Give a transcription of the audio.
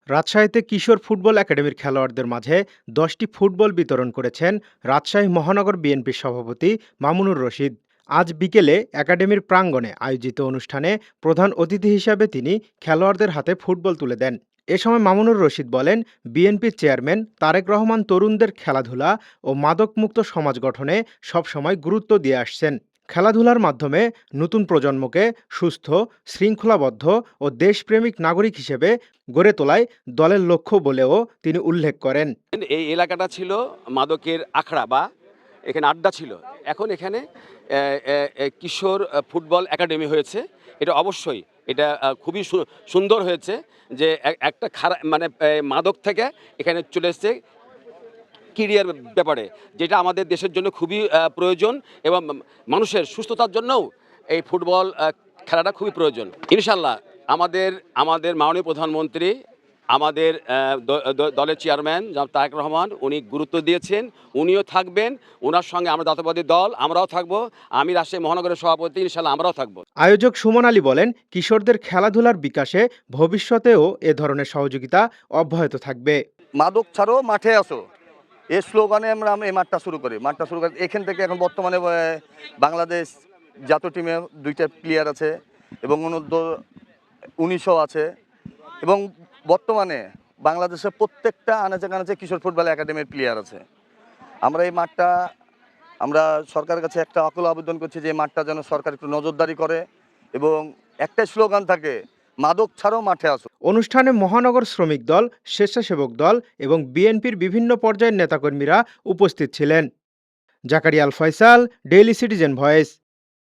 রাজশাহীতে কিশোর ফুটবল একাডেমির খেলোয়াড়দের মাঝে 10টি ফুটবল বিতরণ করেছেন রাজশাহী মহানগর বিএনপির সভাপতি মামুনুর রশিদ। আজ বিকেলে একাডেমির প্রাঙ্গণে আয়োজিত অনুষ্ঠানে প্রধান অতিথি হিসাবে তিনি খেলোয়াড়দের হাতে ফুটবল তুলে দেন। এ সময় মামুনুর রশিদ বলেন, বিএনপির চেয়ারম্যান তারেক রহমান তরুণদের খেলাধুলা ও মাদকমুক্ত সমাজ গঠনে সবসময় গুরুত্ব দিয়ে আসছেন। খেলাধুলার মাধ্যমে নতুন প্রজন্মকে সুস্থ, শৃঙ্খলাবদ্ধ ও দেশপ্রেমিক নাগরিক হিসেবে গড়ে তোলাই দলের লক্ষ্য বলেও তিনি উল্লেখ করেন। এই এলাকাটা ছিল মাদকের আখড়া বা এখানে আড্ডা ছিল। এখন এখানে কিশোর ফুটবল একাডেমি হয়েছে। এটা অবশ্যই এটা খুবই সুন্দর হয়েছে যে একটা খারাপ মানে মাদক থেকে এখানে চলে এসছে ক্যারিয়ার ব্যাপারে, যেটা আমাদের দেশের জন্য খুবই প্রয়োজন এবং মানুষের সুস্থতার জন্যও এই ফুটবল খেলাটা খুবই প্রয়োজন। ইনশাল্লাহ আমাদের মাননীয় প্রধানমন্ত্রী, আমাদের দলের চেয়ারম্যান জনাব তারেক রহমান, উনি গুরুত্ব দিয়েছেন, উনিও থাকবেন। ওনার সঙ্গে আমরা জাতীয়তাবাদী দল আমরাও থাকবো। আমি রাজশাহী মহানগরের সভাপতি, ইনশাল্লাহ আমরাও থাকবো। আয়োজক সুমন আলী বলেন, কিশোরদের খেলাধুলার বিকাশে ভবিষ্যতেও এ ধরনের সহযোগিতা অব্যাহত থাকবে। মাদক ছাড়ো মাঠে আসো, এই স্লোগানে আমরা এই মাঠটা শুরু করি। এখান থেকে এখন বর্তমানে বাংলাদেশ জাতীয় টিমে 2টা প্লেয়ার আছে এবং অনূর্ধ্ব 19ও আছে এবং বর্তমানে বাংলাদেশের প্রত্যেকটা আনাচে কানাচে কিশোর ফুটবল একাডেমির প্লেয়ার আছে। আমরা এই মাঠটা আমরা সরকারের কাছে একটা আকুল আবেদন করছি যে এই মাঠটা যেন সরকার একটু নজরদারি করে এবং একটা স্লোগান থাকে, মাদক ছাড়ো মাঠে আসো। অনুষ্ঠানে মহানগর শ্রমিক দল, স্বেচ্ছাসেবক দল এবং বিএনপির বিভিন্ন পর্যায়ের নেতাকর্মীরা উপস্থিত ছিলেন। জাকারিয়া আল ফয়সাল, ডেইলি সিটিজেন ভয়েস।